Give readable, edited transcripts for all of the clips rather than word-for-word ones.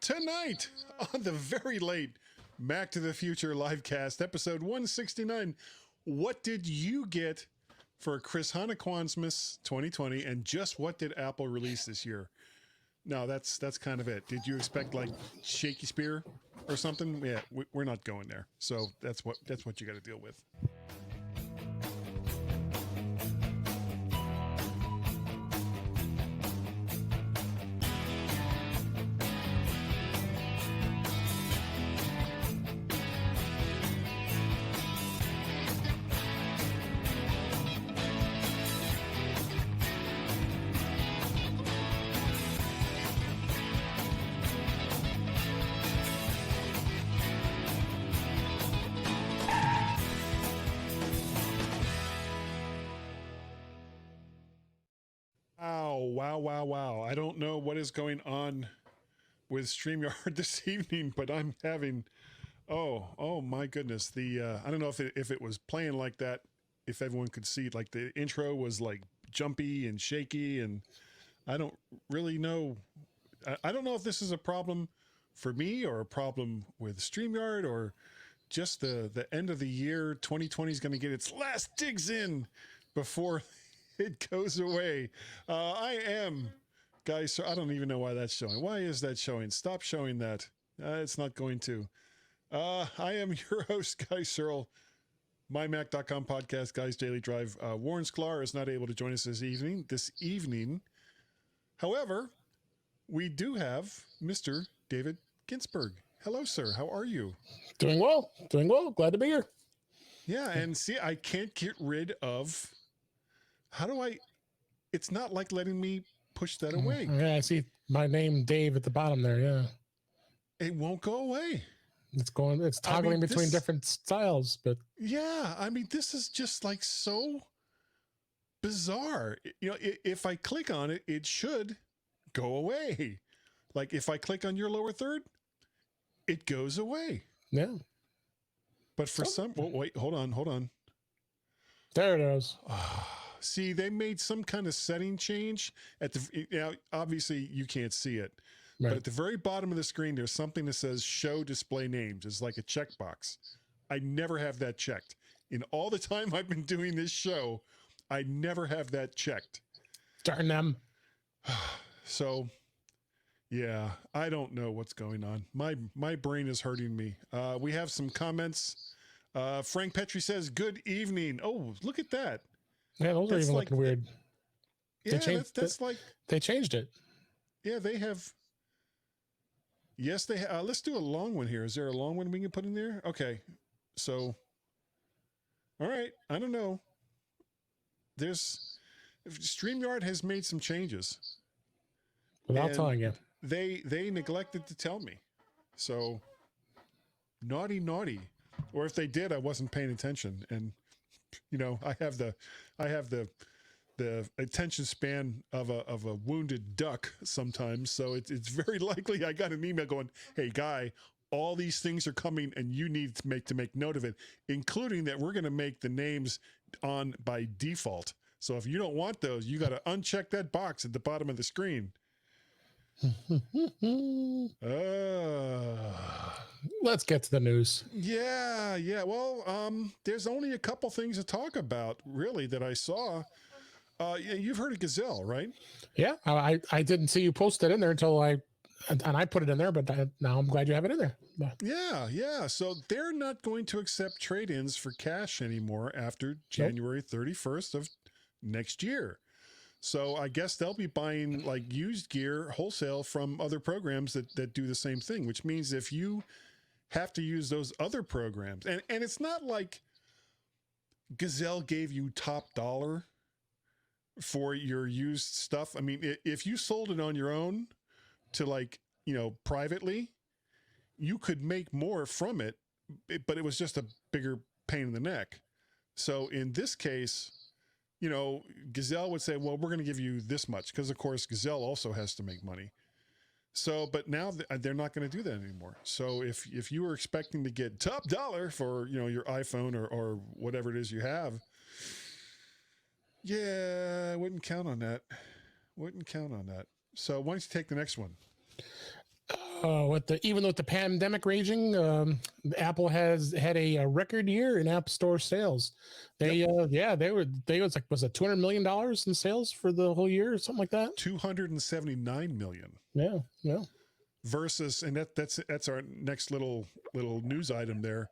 Tonight, on the very late Mac to the Future livecast, episode 169, what did you get for Christhannakwanzmas 2020, and just what did Apple release this year? No, that's kind of it. Did you expect like Shakeysphere or something? Yeah, we're not going there. So that's what you got to deal with. Wow. I don't know what is going on with StreamYard this evening, but I'm having, oh my goodness. I don't know if it was playing like that, if everyone could see it, like the intro was like jumpy and shaky, and I don't really know. I don't know if this is a problem for me or a problem with StreamYard or just the end of the year. 2020 is going to get its last digs in before it goes away. I am, guys, so I don't even know why that's showing. Why is that showing? Stop showing that. It's not going to. I am your host, Guy Serle, MyMac.com podcast, Guy's Daily Drive. Warren Sklar is not able to join us this evening. However, we do have Mr. David Ginsburg. Hello, sir. How are you? Doing well. Glad to be here. Yeah, and see, I can't get rid of... it's not like letting me push that away. Yeah, I see my name, Dave, at the bottom there. Yeah. It won't go away. It's toggling between different styles, but yeah, I mean, this is just like so bizarre. You know, if I click on it, it should go away. Like if I click on your lower third, it goes away. Yeah. But for wait, hold on. There it is. See, they made some kind of setting change obviously you can't see it, right. But at the very bottom of the screen, there's something that says show display names. It's like a checkbox. I never have that checked. In all the time I've been doing this show, I never have that checked. Darn them. So yeah, I don't know what's going on. My brain is hurting me. We have some comments. Frank Petrie says, good evening. Oh, look at that. Yeah, those are even like, looking weird. Yeah, that's like... They changed it. Yeah, they have... Yes, they have. Let's do a long one here. Is there a long one we can put in there? Okay. So... All right. I don't know. StreamYard has made some changes. Without telling you. They neglected to tell me. So... Naughty. Or if they did, I wasn't paying attention. And... You know, I have the attention span of a wounded duck sometimes, so it's very likely I got an email going, "Hey, Guy, all these things are coming, and you need to make note of it, including that we're going to make the names on by default. So if you don't want those, you got to uncheck that box at the bottom of the screen." Let's get to the news. Yeah. Well, there's only a couple things to talk about, really, that I saw. You've heard of Gazelle, right? Yeah, I didn't see you post it in there until I put it in there, but now I'm glad you have it in there. Yeah. So they're not going to accept trade-ins for cash anymore after January 31st of next year. So I guess they'll be buying like used gear wholesale from other programs that do the same thing, which means if you have to use those other programs, and it's not like Gazelle gave you top dollar for your used stuff. I mean, if you sold it on your own to like, privately, you could make more from it, but it was just a bigger pain in the neck. So in this case, Gazelle would say, well, we're going to give you this much, because of course Gazelle also has to make money. So, but now they're not going to do that anymore. So if you were expecting to get top dollar for, your iPhone or whatever it is you have, yeah, I wouldn't count on that. So why don't you take the next one? Even with the pandemic raging, Apple has had a record year in App Store sales. They was it $200 million in sales for the whole year or something like that? 279 million. Yeah. Versus, and that's our next little news item there.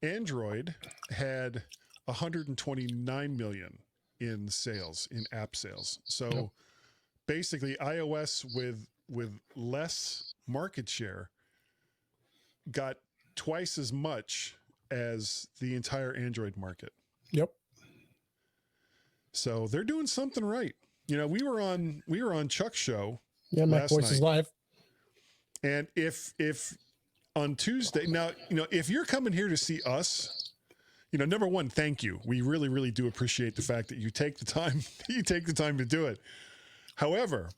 Android had 129 million in sales, in app sales. So basically iOS with less market share got twice as much as the entire Android market. Yep. So they're doing something right. You know, we were on Chuck's show. Yeah, Mac Voices Live. And if on Tuesday, now, you know, if you're coming here to see us, you know, number one, thank you. We really, really do appreciate the fact that you take the time, to do it. However,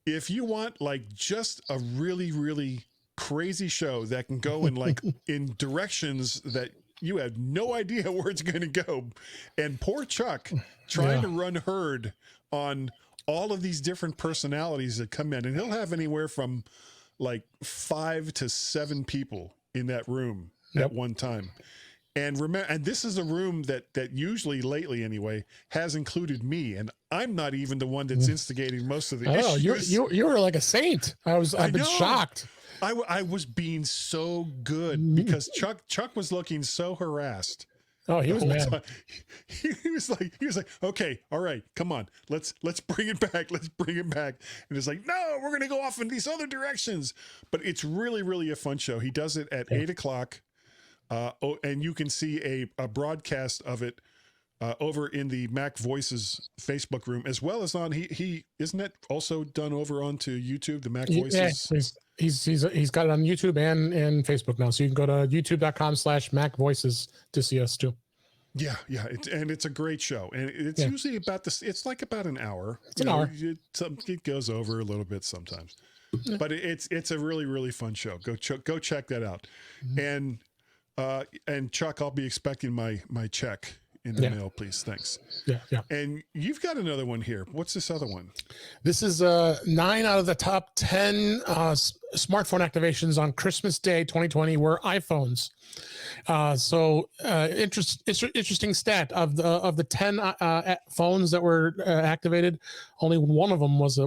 if you want like just a really, really crazy show that can go in like in directions that you have no idea where it's going to go, and poor Chuck trying to run herd on all of these different personalities that come in, and he'll have anywhere from like 5 to 7 people in that room at one time. And remember, and this is a room that usually lately anyway has included me, and I'm not even the one that's instigating most of the issues. You were like a saint. I've been shocked. I was being so good because Chuck was looking so harassed. Oh, he was mad. He was like, okay, all right, come on, let's bring it back. Let's bring it back. And it's like, no, we're going to go off in these other directions. But it's really, really a fun show. He does it at 8:00. And you can see a broadcast of it over in the Mac Voices Facebook room, as well as on he isn't it also done over onto YouTube, the Mac Voices? Yeah, he's got it on YouTube and Facebook now. So you can go to youtube.com/Mac Voices to see us too. Yeah. It's a great show, and it's usually about this. It's like about an hour. It's an hour. It goes over a little bit sometimes, but it's a really, really fun show. Go check that out. And Chuck, I'll be expecting my check in the mail, please. Thanks. Yeah. And you've got another one here. What's this other one? This is 9 out of the top 10 smartphone activations on Christmas Day 2020 were iPhones. Interesting stat of the 10 phones that were activated, only one of them was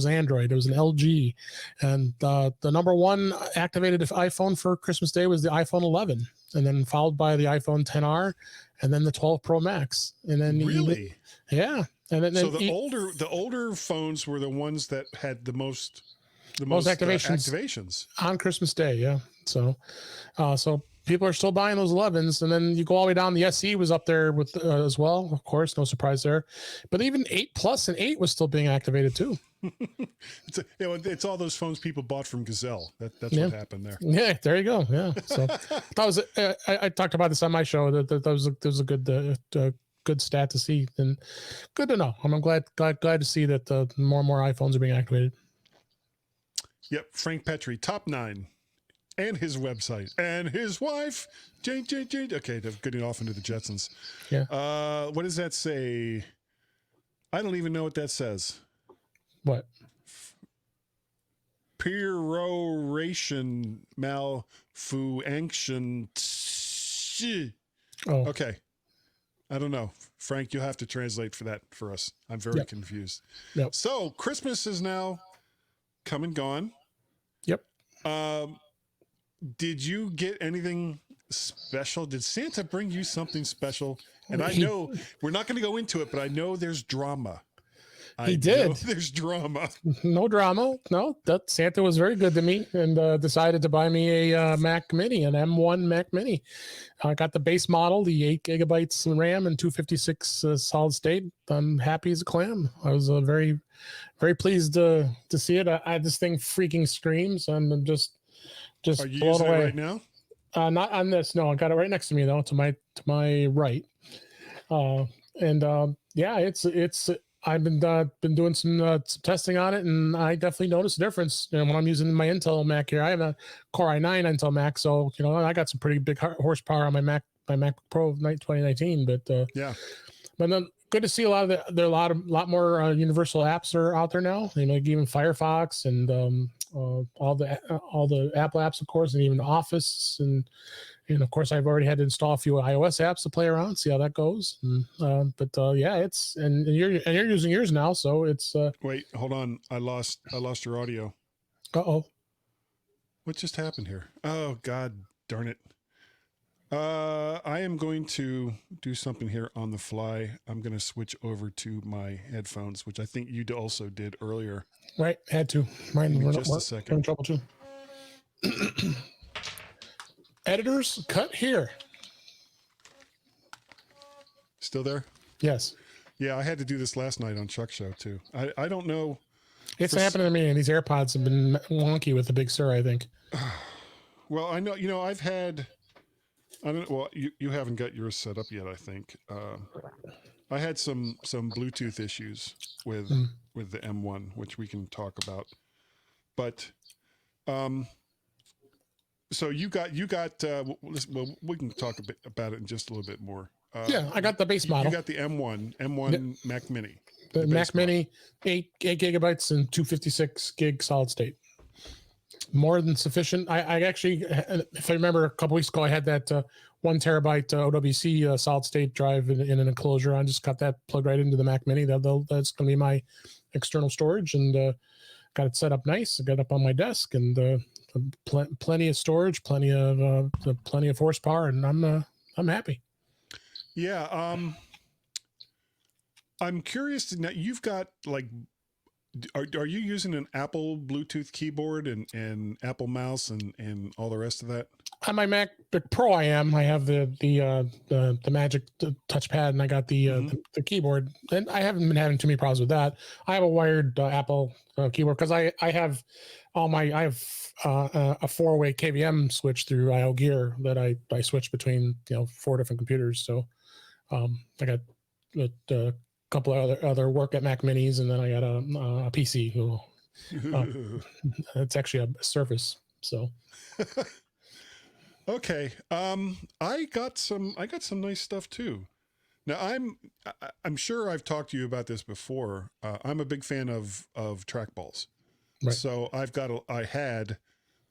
Android. It was an LG, and the number one activated iPhone for Christmas Day was the iPhone 11, and then followed by the iPhone 10R, and then the 12 Pro Max, and then really, and then so the older phones were the ones that had the most activations on Christmas Day. Yeah, so people are still buying those 11s, and then you go all the way down. The SE was up there with as well, of course, no surprise there. But even 8 Plus and 8 was still being activated too. It's all those phones people bought from Gazelle. That's what happened there. Yeah, there you go. Yeah, so that was I talked about this on my show. That was a good stat to see, and good to know. I'm glad to see that more and more iPhones are being activated. Yep, Frank Petrie, top 9. And his website and his wife, Jane. Okay, they're getting off into the Jetsons. Yeah. What does that say? I don't even know what that says. What? Peroration malfunction. Oh. Okay. I don't know. Frank, you'll have to translate for that for us. I'm very confused. Yep. So Christmas is now come and gone. Yep. Did you get anything special? Did Santa bring you something special? And I know we're not going to go into it, but I know there's drama. He did. There's drama. No drama. No, that Santa was very good to me and decided to buy me a Mac Mini, an M1 Mac Mini. I got the base model, the 8 gigabytes RAM and 256 solid state. I'm happy as a clam. I was very, very pleased to see it. This thing freaking screams. I'm just Are you blown using away it right now? Not on this. No, I got it right next to me though, to my right. It's I've been doing some testing on it, and I definitely noticed a difference. When I'm using my Intel Mac here, I have a Core i9 Intel Mac, so I got some pretty big horsepower on my MacBook Pro 2019. But but then good to see a lot more universal apps are out there now. Like even Firefox and all the Apple apps, of course, and even Office, and of course I've already had to install a few iOS apps to play around, see how that goes. Yeah, it's and you're using yours now, so it's. Wait, hold on. I lost your audio. Uh-oh. What just happened here? Oh, God darn it. I am going to do something here on the fly. I'm going to switch over to my headphones, which I think you also did earlier. Right, had to. Mine were just a second. in trouble too. Editors, cut here. Still there? Yes. Yeah, I had to do this last night on Chuck's show too. I don't know. It's happened to me, and these AirPods have been wonky with the Big Sur, I think. Well, I know, I've had, I don't know, well, you haven't got yours set up yet, I think. I had some Bluetooth issues with the M1, which we can talk about. But, so you got, well, we can talk a bit about it in just a little bit more. Yeah, I got the base model. You got the M1 Mac Mini. The Mac Mini, 8 gigabytes and 256 gig solid state. More than sufficient. I actually, if I remember a couple weeks ago, I had that 1 terabyte OWC solid state drive in an enclosure. I just got that plugged right into the Mac Mini. That's going to be my external storage, and got it set up nice. I got it up on my desk, and plenty of storage, plenty of horsepower, and I'm happy. Yeah. I'm curious to know, you've got like, are you using an Apple Bluetooth keyboard and Apple mouse and all the rest of that? On my MacBook Pro, I am. I have the Magic touchpad, and I got the keyboard, and I haven't been having too many problems with that. I have a wired Apple keyboard because I have a 4-way KVM switch through IO Gear that I switch between 4 different computers. So I got a couple of other work at Mac Minis, and then I got a PC. It's actually a Surface. So. Okay. I got some nice stuff too. Now I'm sure I've talked to you about this before. I'm a big fan of trackballs. Right. So I had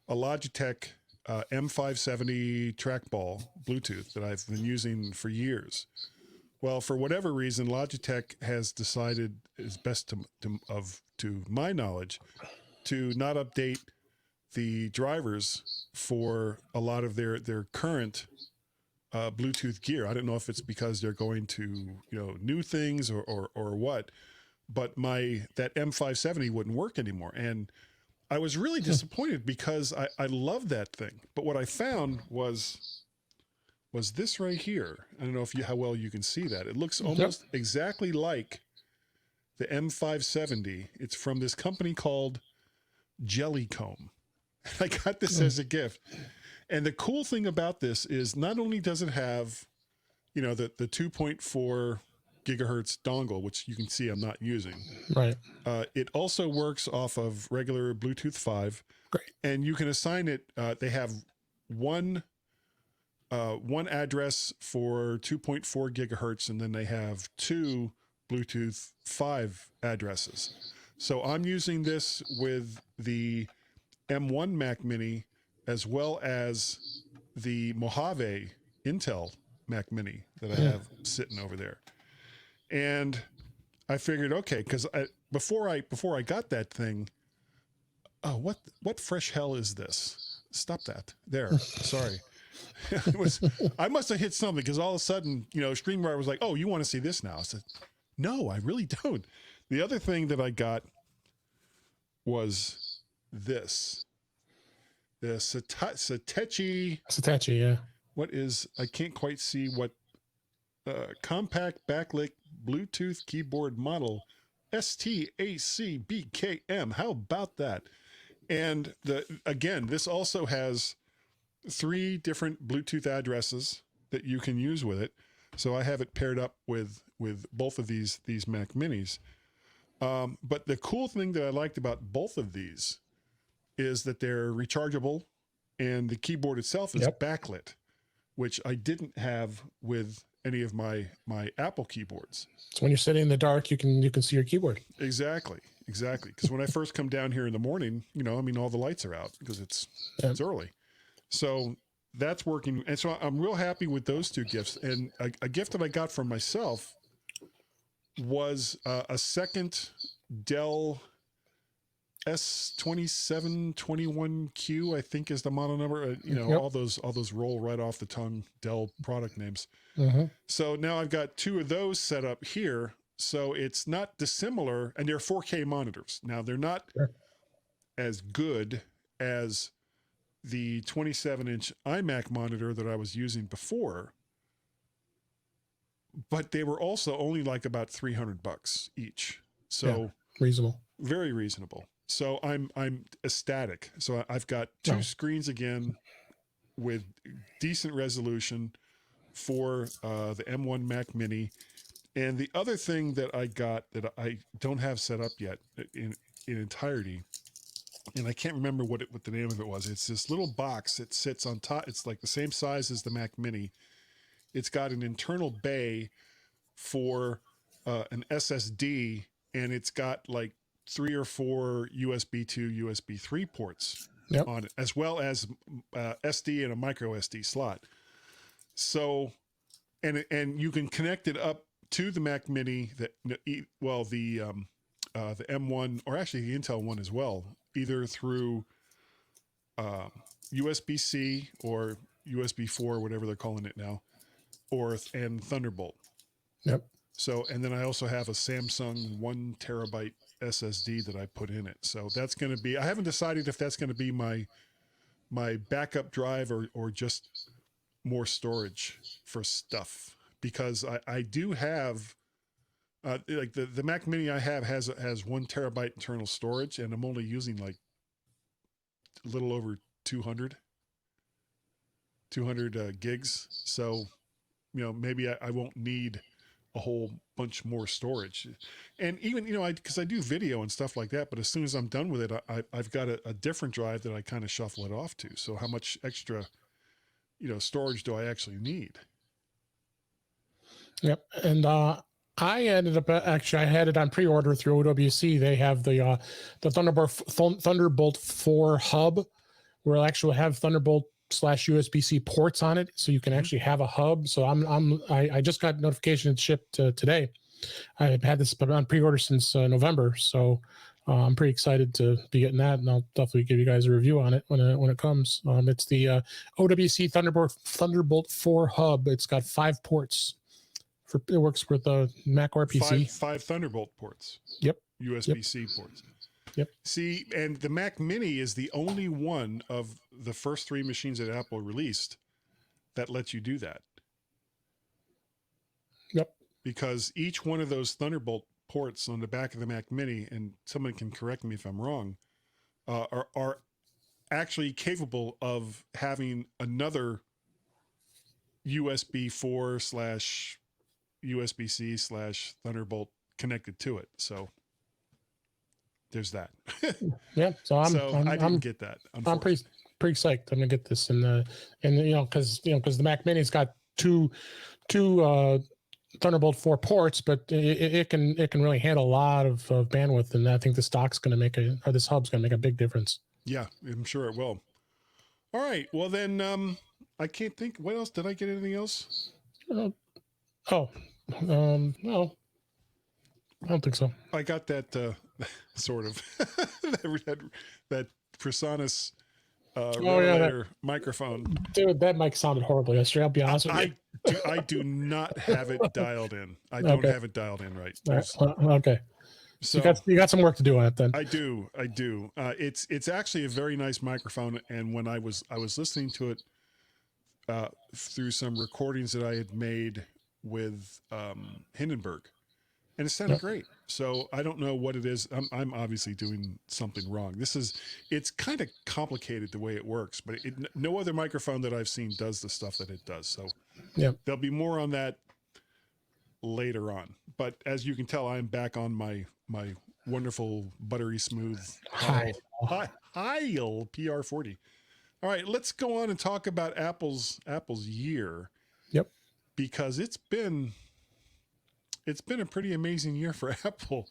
a Logitech M570 trackball Bluetooth that I've been using for years. Well, for whatever reason, Logitech has decided, is best to my knowledge, to not update the drivers for a lot of their current Bluetooth gear. I don't know if it's because they're going to new things or what, but that M570 wouldn't work anymore, and I was really disappointed because I love that thing. But what I found was this right here. I don't know how well you can see that. It looks almost exactly like the M570. It's from this company called Jellycomb. I got this as a gift. And the cool thing about this is not only does it have, the 2.4 gigahertz dongle, which you can see I'm not using. Right. It also works off of regular Bluetooth 5. Great. And you can assign it. They have one address for 2.4 gigahertz, and then they have 2 Bluetooth 5 addresses. So I'm using this with the M1 Mac Mini as well as the Mojave Intel Mac Mini that I have sitting over there. And I figured, okay, because before I got that thing, what fresh hell is this? Stop that. There. Sorry. I must have hit something, because all of a sudden, StreamYard was like, oh, you want to see this now? I said, no, I really don't. The other thing that I got was this. The Satechi. Satechi, yeah. What is, I can't quite see what, compact backlit Bluetooth keyboard model, STACBKM. How about that? And this also has 3 different Bluetooth addresses that you can use with it. So I have it paired up with both of these Mac Minis. But the cool thing that I liked about both of these is that they're rechargeable, and the keyboard itself is backlit, which I didn't have with any of my Apple keyboards. So when you're sitting in the dark, you can see your keyboard. Exactly. exactly. Because when I first come down here in the morning, all the lights are out because it's early. So that's working. And so I'm real happy with those two gifts. And a gift that I got from myself was a second Dell S2721Q, I think is the model number. All those roll right off the tongue Dell product names. So now I've got two of those set up here. So it's not dissimilar, and they're 4K monitors. Now they're not as good as the 27-inch iMac monitor that I was using before, but they were also only like about $300 each. So reasonable, very reasonable. So I'm ecstatic. So I've got two screens again with decent resolution for the M1 Mac Mini. And the other thing that I got that I don't have set up yet in entirety, and I can't remember what the name of it was. It's this little box that sits on top. It's like the same size as the Mac Mini. It's got an internal bay for an SSD, and it's got like 3 or 4 USB 2, USB 3 ports on it, as well as SD and a micro SD slot. So, and you can connect it up to the Mac Mini, the M1, or actually the Intel one as well, either through USB-C or USB 4, whatever they're calling it now, and Thunderbolt. So, and then I also have a Samsung 1 terabyte SSD that I put in it. So that's going to be, I haven't decided if that's going to be my backup drive or just more storage for stuff, because I do have like the Mac Mini I have has 1 terabyte internal storage, and I'm only using like a little over 200 gigs. So, maybe I won't need a whole bunch more storage. And even, because I do video and stuff like that, but as soon as I'm done with it, I've got a different drive that I kind of shuffle it off to. So how much extra, storage do I actually need? And I ended up I had it on pre-order through OWC. They have the Thunderbolt 4 hub, where it'll actually have Thunderbolt /USB-C ports on it, so you can actually have a hub. So I just got notification it shipped today. I've had this on pre-order since November, so I'm pretty excited to be getting that, and I'll definitely give you guys a review on it when it comes. It's the OWC Thunderbolt 4 hub. It's got 5 ports. It works with the Mac or PC. Five Thunderbolt ports. USB-C ports. See, and the Mac Mini is the only one of the first 3 machines that Apple released that lets you do that. Because each one of those Thunderbolt ports on the back of the Mac Mini, and someone can correct me if I'm wrong, are actually capable of having another USB 4 / USB-C / Thunderbolt connected to it. So there's that. So I didn't get that. I'm pretty psyched. I'm gonna get this, and because the Mac Mini's got two Thunderbolt 4 ports, but it can really handle a lot of bandwidth, and I think the stock's going to make this hub's going to make a big difference. Yeah, I'm sure it will. All right, well then, I can't think. What else did I get? Anything else? No, I don't think so. I got that sort of that Presonus microphone. Dude, that mic sounded horrible yesterday. I'll be honest with you. I do not have it dialed in. I don't have it dialed in right. Okay. So you got some work to do on it then. I do. It's actually a very nice microphone, and when I was listening to it through some recordings that I had made with Hindenburg, and it sounded great. So I don't know what it is. I'm obviously doing something wrong. It's kind of complicated the way it works, but no other microphone that I've seen does the stuff that it does. So there'll be more on that later on. But as you can tell, I'm back on my wonderful buttery smooth Heil PR40. All right, let's go on and talk about Apple's year. Because it's been a pretty amazing year for Apple.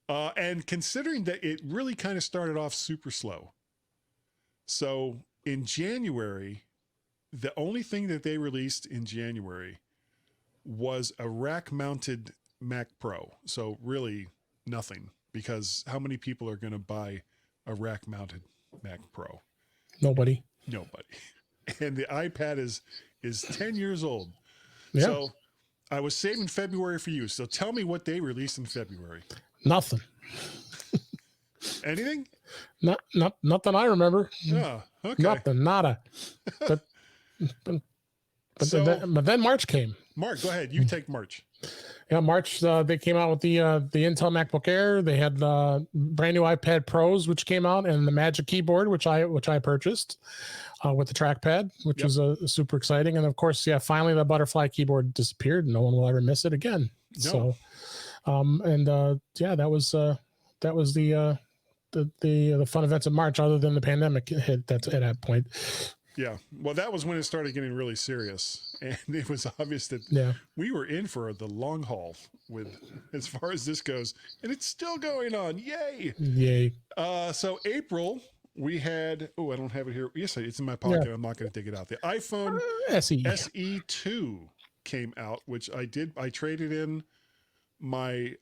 And considering that it really kind of started off super slow. So in January, the only thing that they released in January was a rack-mounted Mac Pro. So really nothing, because how many people are going to buy a rack-mounted Mac Pro? Nobody. And the iPad is 10 years old. Yeah. So I was saving February for you. So tell me what they released in February. Nothing. Anything? Nothing I remember. Oh, okay. Nothing. Nada. But then March came. Mark, go ahead. You take March. Yeah, March. They came out with the Intel MacBook Air. They had brand new iPad Pros, which came out, and the Magic Keyboard, which I purchased with the trackpad, which was super exciting. And of course, finally the butterfly keyboard disappeared. No one will ever miss it again. No. So, that was the fun events of March, other than the pandemic hit at that point. Yeah. Well, that was when it started getting really serious. And it was obvious that we were in for the long haul with as far as this goes. And it's still going on. Yay. Yay. So April, we had, I don't have it here. Yes, it's in my pocket. Yeah. I'm not going to dig it out. The iPhone SE2 came out, which I did. I traded in my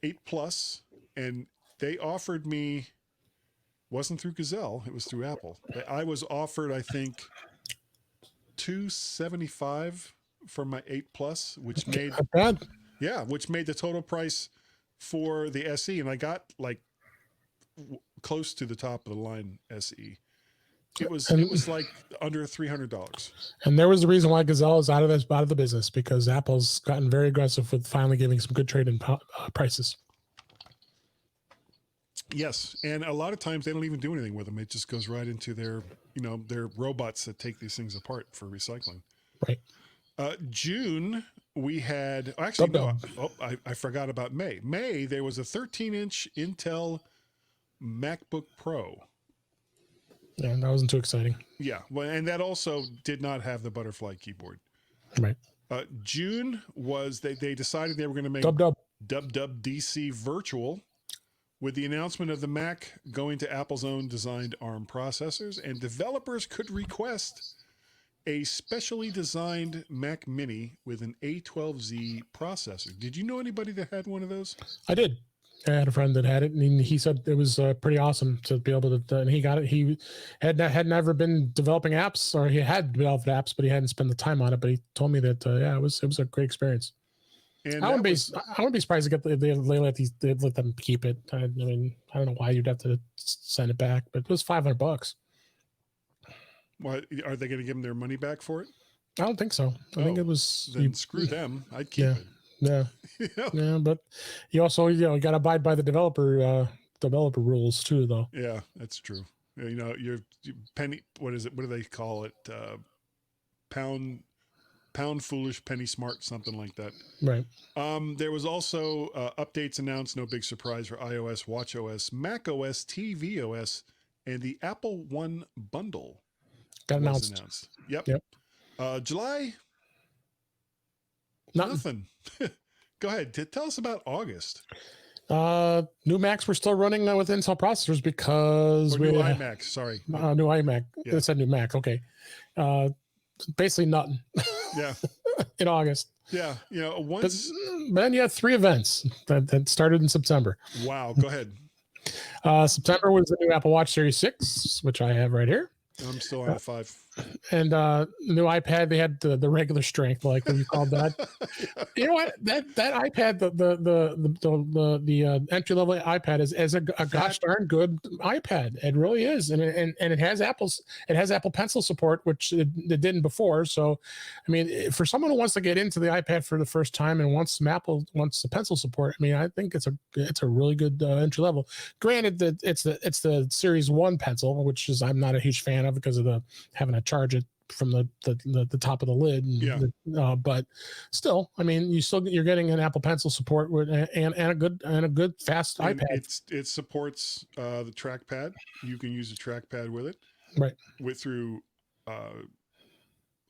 8 Plus, and they offered me, wasn't through Gazelle, it was through Apple. I was offered, I think, $275 for my 8 Plus, which made which made the total price for the SE, and I got like close to the top of the line SE. It was like under $300. And there was the reason why Gazelle is out of the business, because Apple's gotten very aggressive with finally giving some good trade-in prices. Yes, and a lot of times they don't even do anything with them. It just goes right into their robots that take these things apart for recycling. Right. June, we had I forgot about May. May, there was a 13-inch Intel MacBook Pro. Yeah, that wasn't too exciting. Yeah, well, and that also did not have the butterfly keyboard. Right. June was they decided they were going to make WWDC virtual, with the announcement of the Mac going to Apple's own designed ARM processors, and developers could request a specially designed Mac Mini with an A12Z processor. Did you know anybody that had one of those? I did. I had a friend that had it, and he said it was pretty awesome to be able to. And he got it. He had never been developing apps, or he had developed apps, but he hadn't spent the time on it. But he told me that it was a great experience. And I wouldn't be surprised to get they let them keep it. I mean, I don't know why you'd have to send it back, but it was $500. Well, are they going to give them their money back for it? I don't think so. I think it was. Then screw them. I'd keep it. Yeah. Yeah, but you also got to abide by the developer rules too, though. Yeah, that's true. Your penny. What is it? What do they call it? Pound foolish, penny smart, something like that. Right. There was also updates announced. No big surprise for iOS, watchOS, macOS, tvOS, and the Apple One bundle got announced. Yep. July. Nothing. Go ahead. Tell us about August. New Macs were still running with Intel processors because new iMacs. Sorry. New iMac. Yeah. It said new Mac. Okay. Basically nothing. Yeah. In August. Yeah. Once. But then you had 3 events that started in September. Wow. Go ahead. September was the new Apple Watch Series 6, which I have right here. I'm still on a 5. And new iPad, they had the regular strength, like what you called that. You know what? That iPad, the entry level iPad is a gosh darn good iPad. It really is, and it has Apple Pencil support, which it didn't before. So, I mean, for someone who wants to get into the iPad for the first time and wants the pencil support, I mean, I think it's a really good entry level. Granted that it's the Series 1 pencil, which is I'm not a huge fan of because of having to charge it from the top of the lid. But still, I mean, you're getting an Apple Pencil support and a good fast iPad. It supports the trackpad. You can use a trackpad with it, right? Through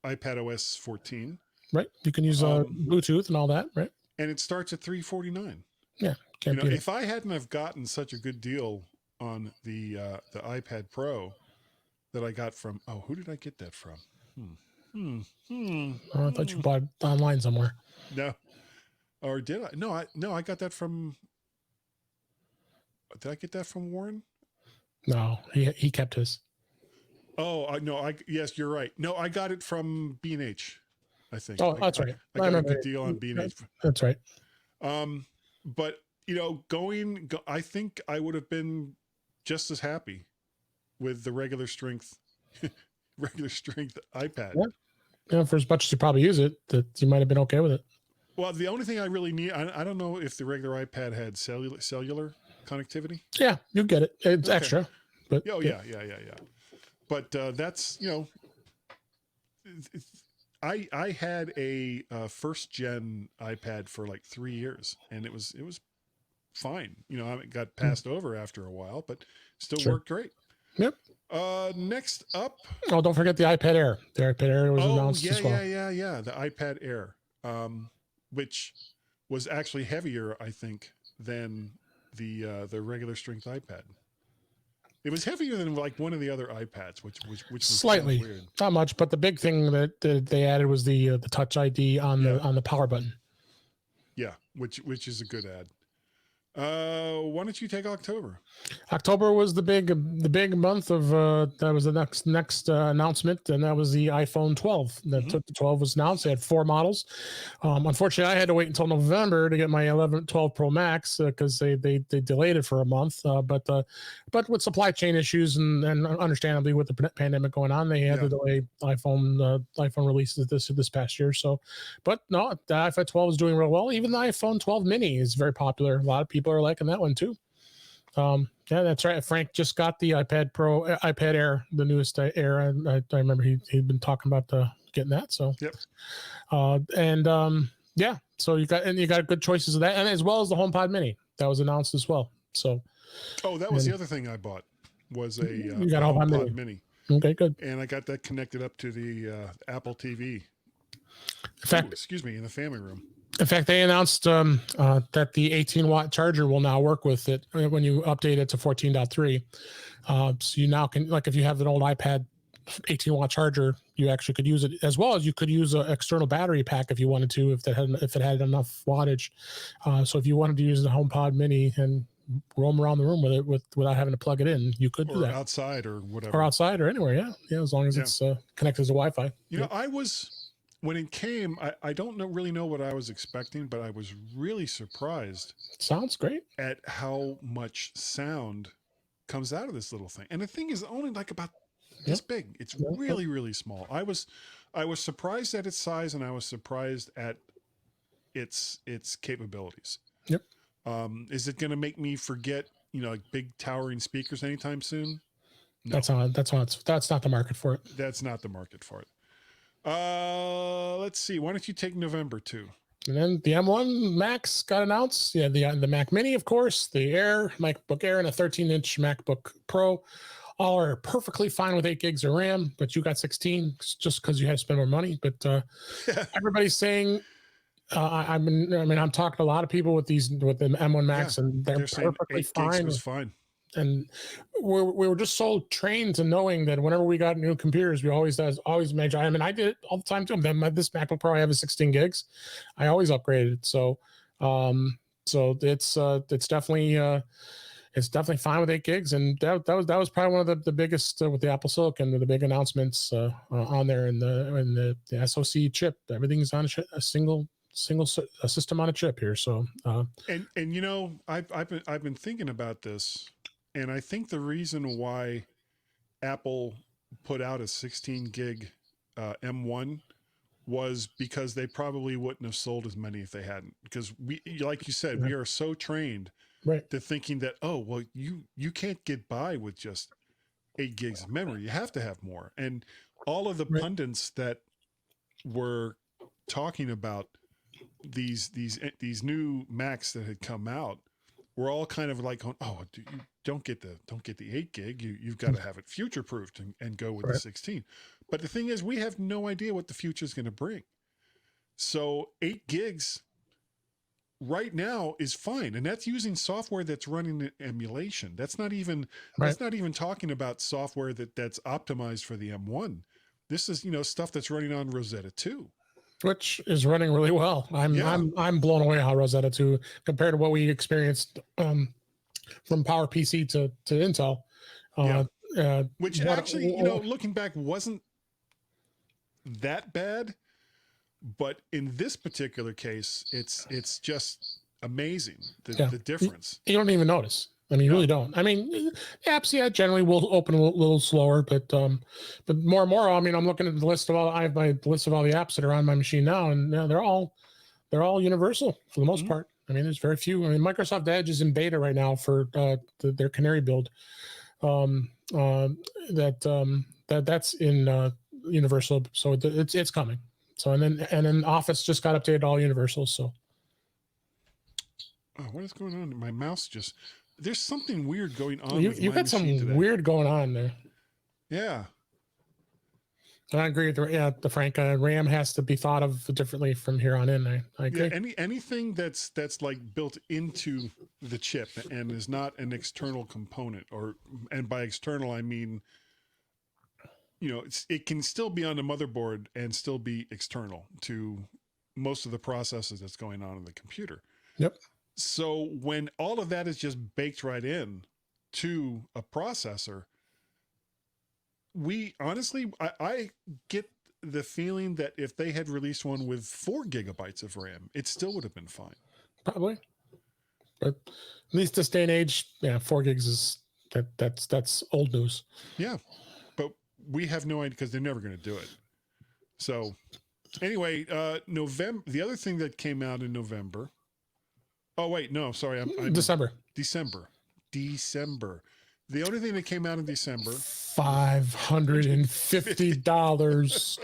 iPadOS 14, right? You can use Bluetooth and all that, right? And it starts at $349. Yeah, Can't beat it. if I hadn't have gotten such a good deal on the iPad Pro that I got from, who did I get that from? I thought you bought it online somewhere. No, or did I? No, I got that from. Did I get that from Warren? No, he kept his. Oh, no, yes, you're right. No, I got it from B&H, I think. Oh, that's right. I got a good deal on B&H. That's right. But I think I would have been just as happy with the regular strength iPad. Yeah, for as much as you probably use it, that you might have been okay with it. Well, the only thing I really need, I don't know if the regular iPad had cellular connectivity. Yeah, you get it. It's Okay. extra, but Yeah. But that's I had a first gen iPad for like 3 years, and it was fine. It got passed over after a while, but still worked great. Yep. Next up. Oh, don't forget the iPad Air. The iPad Air was announced as well. Yeah. The iPad Air, which was actually heavier, I think, than the regular strength iPad. It was heavier than like one of the other iPads, which was slightly kind of weird. Not much, but the big thing that they added was the Touch ID on the power button. Yeah, which is a good ad. Why don't you take October? October was the big month of that was the next announcement, and that was the iPhone 12. The 12 was announced. They had 4 models. Unfortunately, I had to wait until November to get my 12 Pro Max because they delayed it for a month. But with supply chain issues and understandably with the pandemic going on, they had to delay iPhone releases this past year. So, but no, the iPhone 12 is doing real well. Even the iPhone 12 mini is very popular. A lot of people are liking that one too. Yeah, that's right. Frank just got the iPad Air, the newest Air. And I remember he'd been talking about getting that. So, yep. Yeah. So you got good choices of that, and as well as the HomePod Mini that was announced as well. So, that was the other thing I bought was a you got a HomePod Mini. Okay, good. And I got that connected up to the Apple TV. In fact, in the family room. In fact, they announced that the 18-watt charger will now work with it when you update it to 14.3. So you now can, like, if you have an old iPad 18-watt charger, you actually could use it, as well as you could use an external battery pack if you wanted to, if it had enough wattage. So if you wanted to use the HomePod Mini and roam around the room with it without having to plug it in, you could do that. Outside or whatever. Or outside or anywhere, yeah, as long as it's connected to Wi-Fi. When it came, I don't really know what I was expecting, but I was really surprised. Sounds great. At how much sound comes out of this little thing. And the thing is only like about this big. It's really, really small. I was surprised at its size, and I was surprised at its capabilities. Yep. Is it going to make me forget, like big towering speakers anytime soon? No. That's not the market for it. That's not the market for it. Let's see. Why don't you take November 2? And then the M1 Max got announced. Yeah, the Mac Mini, of course, the Air, MacBook Air, and a 13-inch MacBook Pro. All are perfectly fine with 8 gigs of RAM, but you got 16 just because you had to spend more money. But everybody's saying, I'm talking to a lot of people with the M1 Max, and they're perfectly fine. 8 gigs was fine. And we were just so trained to knowing that whenever we got new computers, we always measure. I mean, I did it all the time too. This MacBook Pro, I have a 16 gigs. I always upgraded. So it's definitely fine with 8 gigs. And that was probably one of the biggest with the Apple Silicon, the big announcements on there, and the SoC chip. Everything's on a single system on a chip here. So I've been thinking about this. And I think the reason why Apple put out a 16 gig M1 was because they probably wouldn't have sold as many if they hadn't. Because like you said, we are so trained to thinking that, you can't get by with just 8 gigs of memory. You have to have more. And all of the pundits that were talking about these new Macs that had come out were all kind of like, don't get the 8 gig. You've got to have it future proofed and go with the 16. But the thing is, we have no idea what the future is going to bring. So 8 gigs right now is fine, and that's using software that's running in emulation. That's not even talking about software that's optimized for the M1. This is stuff that's running on Rosetta 2, which is running really well. I'm blown away how Rosetta 2 compared to what we experienced from PowerPC to Intel. Which actually, looking back, wasn't that bad. But in this particular case, it's just amazing the difference. You don't even notice. I mean, you really don't. I mean, apps, generally will open a little slower, but more and more. I mean, I'm looking at the list of all. I have my list of all the apps that are on my machine now, and they're all universal for the most part. I mean, there's very few. I mean, Microsoft Edge is in beta right now for their Canary build. That's in universal, so it's coming. So and then Office just got updated all universal. So what is going on? My mouse just there's something weird going on. You got some weird going on there. Yeah. I agree with the Frank. RAM has to be thought of differently from here on in. I agree. Yeah, anything that's like built into the chip and is not an external component, and by external I mean, it can still be on the motherboard and still be external to most of the processes that's going on in the computer. Yep. So when all of that is just baked right in to a processor, I get the feeling that if they had released one with 4 gigabytes of RAM, it still would have been fine. Probably. But at least this day and age, 4 gigs is that's old news. Yeah. But we have no idea because they're never going to do it. So anyway, November, the other thing that came out in November. Oh, wait, no, sorry. I'm December. The only thing that came out in December. $550.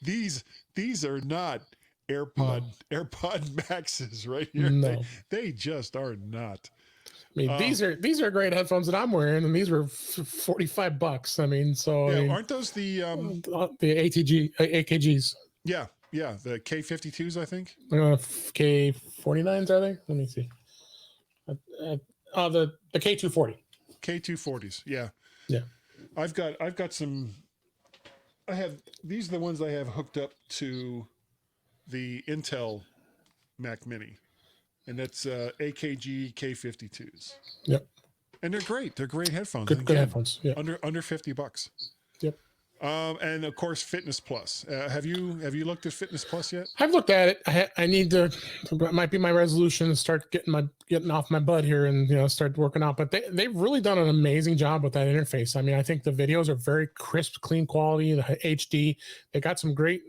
These are not AirPod Maxes right here. No. They just are not. I mean, these are great headphones that I'm wearing, and these were $45. I mean, so aren't those the AKGs? Yeah, the K52s, I think. K49s, are they? Let me see. The K240. K240s, yeah. Yeah. I've got some. These are the ones I have hooked up to the Intel Mac Mini, and that's AKG K52s. Yep. And they're great. They're great headphones. Good headphones. Yeah. Under $50. Yep. And of course, Fitness Plus. Have you looked at Fitness Plus yet? I've looked at it. I need to. It might be my resolution to start getting off my butt here and start working out. But they've really done an amazing job with that interface. I mean, I think the videos are very crisp, clean quality, the HD. They got some great.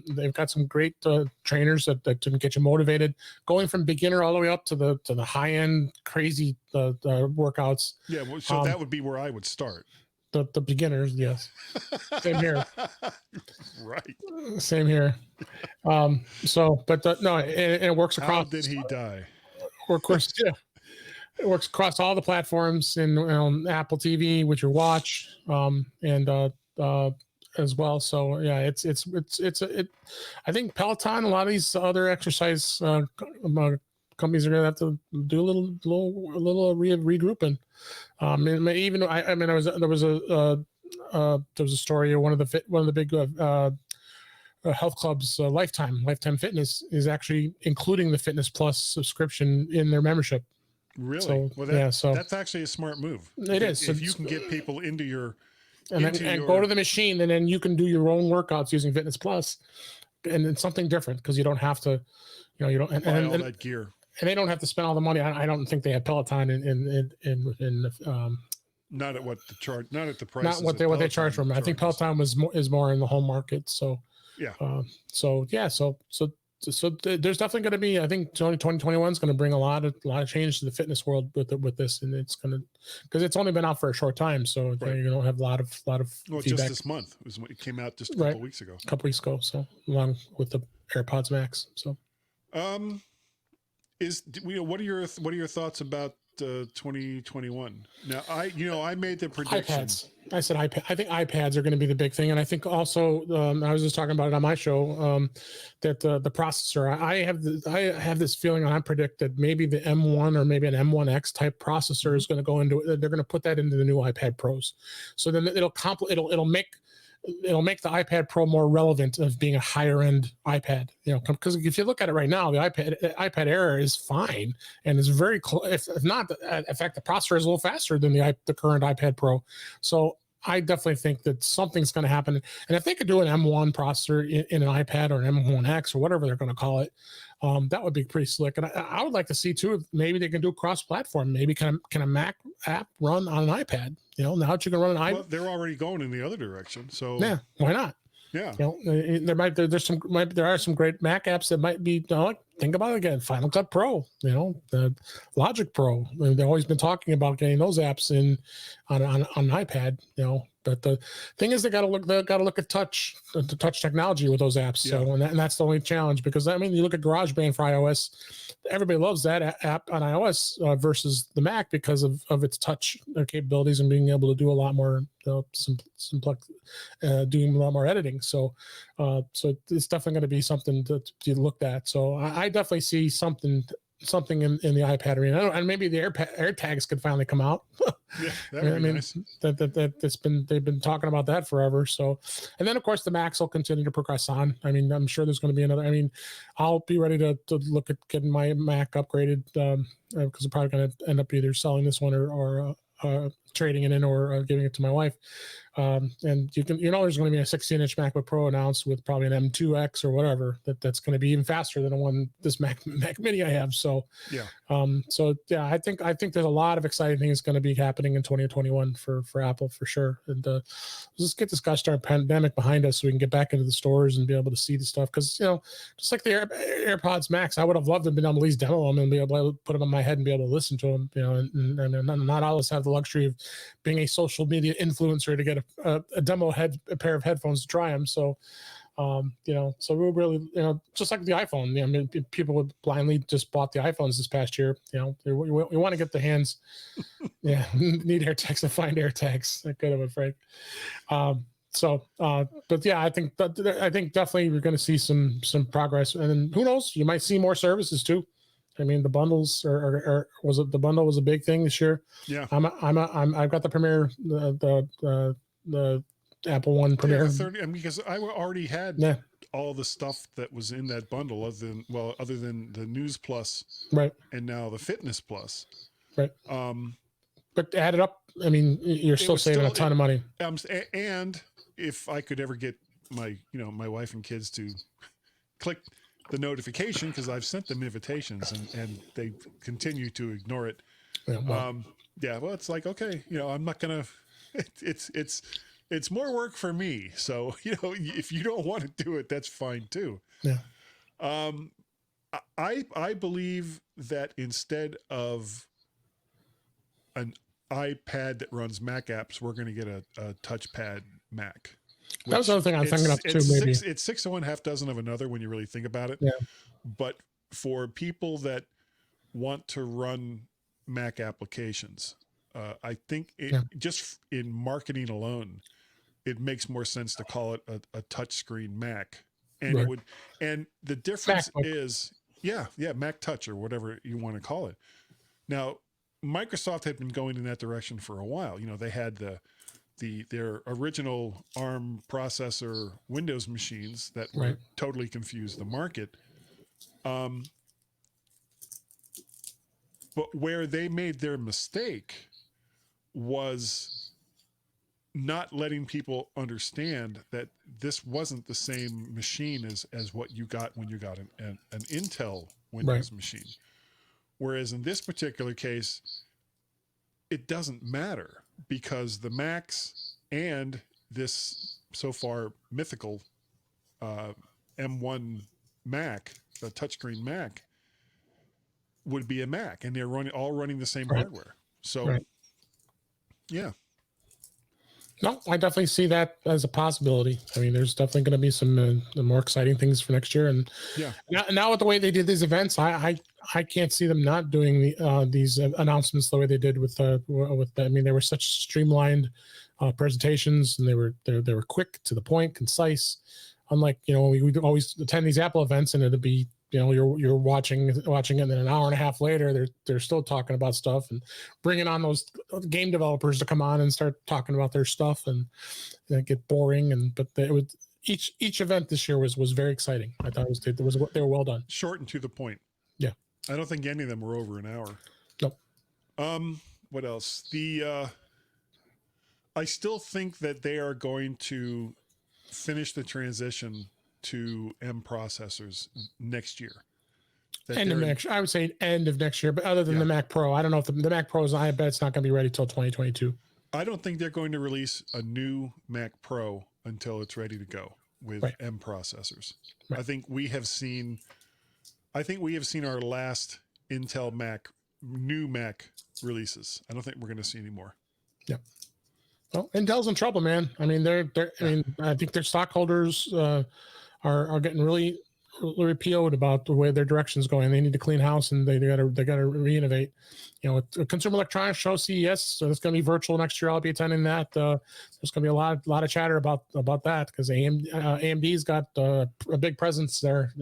They've got some great trainers that can get you motivated, going from beginner all the way up to the high end crazy workouts. Yeah, well, so that would be where I would start. The beginners, yes. Same here. Right. Same here. No, it works across. How did he die? Of course, yeah. It works across all the platforms and Apple TV, with your watch, and as well. So yeah, it's I think Peloton, a lot of these other exercise companies are going to have to do a little regrouping. There was a story of one of the big health clubs, Lifetime Fitness is actually including the Fitness Plus subscription in their membership. Really? So, well, that's actually a smart move. It is. If you can get people into your go to the machine, and then you can do your own workouts using Fitness Plus, and it's something different because you don't have to, you don't buy all that gear. And they don't have to spend all the money. I don't think they have Peloton in not at what the charge, not at the price. Not what they charge for them. I think Peloton is more in the home market. So yeah. So there's definitely going to be. I think 2021 is going to bring a lot of change to the fitness world with this, and it's going to, because it's only been out for a short time. So right. You don't have a lot of well, feedback. Just this month it came out just a couple weeks ago. A couple weeks ago. So along with the AirPods Max. So what are your thoughts about 2021. Now, I made the prediction. iPads. I said iPad. I think iPads are going to be the big thing, and I think also I was just talking about it on my show that the processor. I have this feeling, and I predict that maybe the M1 or maybe an M1X type processor is going to go into. They're going to put that into the new iPad Pros, so then it'll make the iPad Pro more relevant of being a higher end iPad, because if you look at it right now, the iPad Air is fine and is very close. If not, in fact, the processor is a little faster than the current iPad Pro. So I definitely think that something's going to happen. And if they could do an M1 processor in an iPad or an M1X or whatever they're going to call it, that would be pretty slick. And I would like to see too, maybe they can do cross-platform. Maybe can a Mac app run on an iPad? Now that you can run an iPad. Well, they're already going in the other direction. So yeah, why not? Yeah, there are some great Mac apps that might be. Think about it again. Final Cut Pro, the Logic Pro. They've always been talking about getting those apps in on an iPad. But the thing is, they got to look at the touch technology with those apps. Yeah. So and that's the only challenge, because you look at GarageBand for iOS. Everybody loves that app on iOS versus the Mac because of its touch capabilities and being able to do a lot more doing a lot more editing. So it's definitely going to be something to look at. So I definitely see something in the iPad arena, and maybe the AirTags could finally come out. Yeah, that would be nice. They've been talking about that forever. So, and then of course the Macs will continue to progress on. I'm sure there's going to be another. I'll be ready to look at getting my Mac upgraded because I'm probably going to end up either selling this one or trading it in or giving it to my wife. And there's going to be a 16-inch MacBook Pro announced with probably an M2X or whatever that's going to be even faster than this Mac Mini I have. So yeah. I think there's a lot of exciting things going to be happening in 2021 for Apple for sure. And let's get this gosh darn pandemic behind us so we can get back into the stores and be able to see the stuff. Because just like the AirPods Max, I would have loved to have been able to at least demo them and be able to put them on my head and be able to listen to them. And not all of us have the luxury of being a social media influencer to get a demo a pair of headphones to try them. So so we really, just like the iPhone, people would blindly just bought the iPhones this past year. We want to get the hands. Yeah, need AirTags to find AirTags. That good of a Frank. But yeah, I think definitely we're going to see some progress, and then who knows, you might see more services too. The bundles the bundle was a big thing this year. Yeah, I've got the Premiere, the Apple One Premiere. Yeah, because I already had all the stuff that was in that bundle, other than the News Plus, right, and now the Fitness Plus, right. But add it up, you're still saving a ton of money. And if I could ever get my wife and kids to click the notification, because I've sent them invitations and they continue to ignore it. Yeah, well, it's like, okay, I'm not gonna. It's more work for me. So if you don't want to do it, that's fine too. Yeah. I believe that instead of an iPad that runs Mac apps, we're going to get a touchpad Mac. That was the other thing I'm thinking of too. Maybe it's 6 of one, half dozen of another when you really think about it. Yeah. But for people that want to run Mac applications, I think just in marketing alone, it makes more sense to call it a touchscreen Mac. And right. it would, and the difference MacBook. is, Mac Touch or whatever you want to call it. Now, Microsoft had been going in that direction for a while. They had their original ARM processor Windows machines that were totally confused the market. But where they made their mistake was not letting people understand that this wasn't the same machine as what you got when you got an Intel Windows machine. Whereas in this particular case, it doesn't matter, because the Macs and this so far mythical M1 Mac, the touchscreen Mac, would be a Mac, and they're all running the same hardware. So, yeah. No, I definitely see that as a possibility. There's definitely going to be some more exciting things for next year. And now with the way they did these events, I I can't see them not doing these announcements the way they did with I mean, they were such streamlined presentations, and they were quick, to the point, concise. Unlike, we would always attend these Apple events, and it'd be, you're watching it, and then an hour and a half later, they're still talking about stuff and bringing on those game developers to come on and start talking about their stuff, and it get boring. But it would, each event this year was very exciting. I thought they were well done, short and to the point. Yeah, I don't think any of them were over an hour. Nope. What else? I still think that they are going to finish the transition to M processors next year. End of next, I would say end of next year, but other than the Mac Pro, I don't know if the Mac Pro I bet it's not going to be ready till 2022. I don't think they're going to release a new Mac Pro until it's ready to go with M processors. Right. I think we have seen our last Intel new Mac releases. I don't think we're going to see any more. Yeah. Well, Intel's in trouble, man. I mean, I think their stockholders are getting really PO'd about the way their direction's going. They need to clean house, and they got to reinnovate. Consumer Electronics Show, CES, so it's going to be virtual next year. I'll be attending that. There's going to be a lot of chatter about that, because AMD's got a big presence there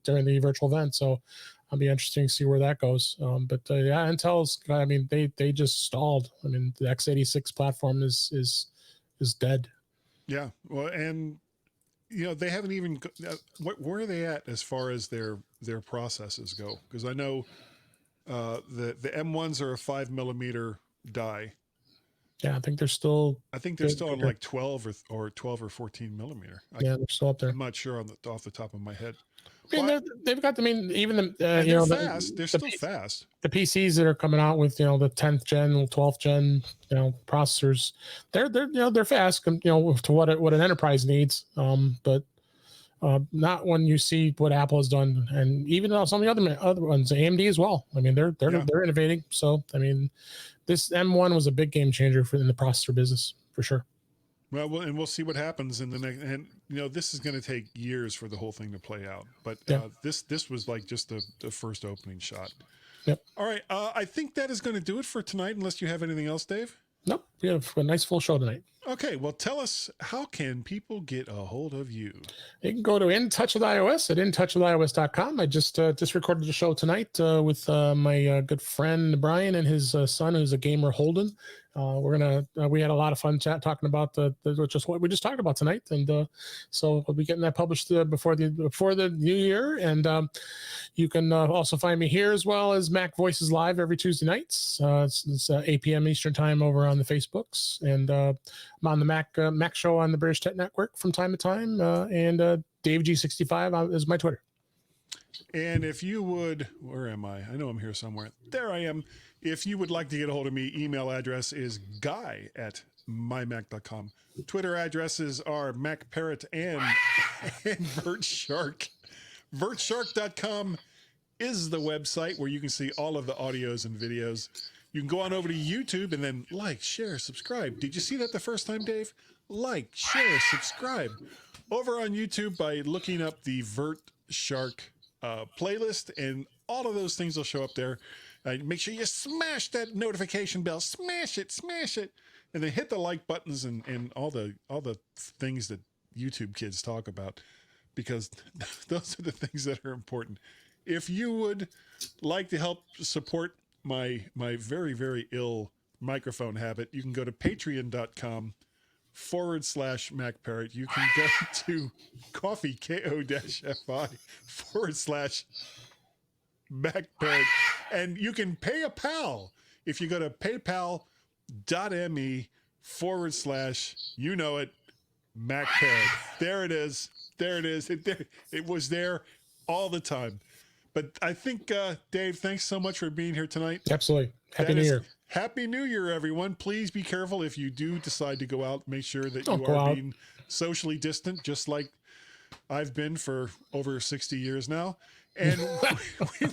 during the virtual event. So I'll be interesting to see where that goes. But Intel's, I mean, they just stalled. I mean, the x86 platform is dead. Yeah. Well, and they haven't even, where are they at as far as their processes go? Because I know the M1s are a 5mm die. Yeah, I think they're still on like 12 or 14 millimeter. They're still up there. I'm not sure off the top of my head. I mean, they've got. I mean, even they're fast. They're still fast. The PCs that are coming out with the 10th gen, 12th gen, processors, they're fast. To what an enterprise needs. But not when you see what Apple has done, and even some of the other ones, AMD as well. I mean, they're innovating. So I mean, this M1 was a big game changer in the processor business for sure. Well, and we'll see what happens in the next. And this is going to take years for the whole thing to play out. But this was like just the first opening shot. Yep. All right. I think that is going to do it for tonight. Unless you have anything else, Dave. Nope. We have a nice full show tonight. Okay. Well, tell us, how can people get a hold of you? You can go to In Touch with iOS at intouchwithios.com. I just recorded a show tonight with my good friend Brian and his son, who's a gamer, Holden. We had a lot of fun talking about just what we just talked about tonight, and so we'll be getting that published before the new year. And you can also find me here, as well as Mac Voices Live every Tuesday nights. It's 8 p.m. Eastern time over on the Facebooks, and I'm on the Mac Show on the British Tech Network from time to time, and Dave G65 is my Twitter. And if you would, where am I? I know I'm here somewhere. There I am. If you would like to get a hold of me, email address is guy@mymac.com. Twitter addresses are MacParrot and VertShark. VertShark.com is the website where you can see all of the audios and videos. You can go on over to YouTube and then like, share, subscribe. Did you see that the first time, Dave? Like, share, subscribe. Over on YouTube by looking up the VertShark playlist, and all of those things will show up there. Make sure you smash that notification bell, smash it, and then hit the like buttons and all the things that YouTube kids talk about, because those are the things that are important. If you would like to help support my very, very ill microphone habit, you can go to patreon.com/MacParrot. You can go to coffee, ko-fi/MacParrot, and you can pay a pal if you go to paypal.me/MacParrot. There it is. It was there all the time. But I think, Dave, thanks so much for being here tonight. Absolutely. Happy New Year. Happy New Year, everyone. Please be careful if you do decide to go out. Make sure that you are being socially distant, just like I've been for over 60 years now. And we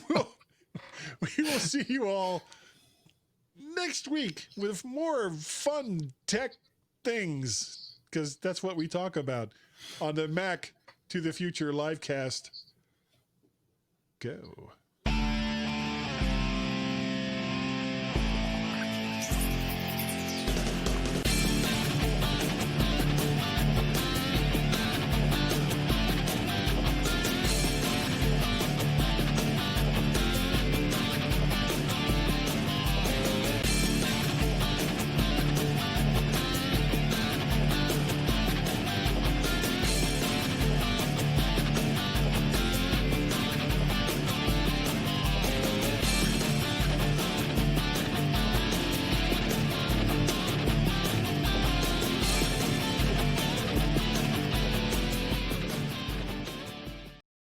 will see you all next week with more fun tech things, because that's what we talk about on the Mac to the Future livecast. Go.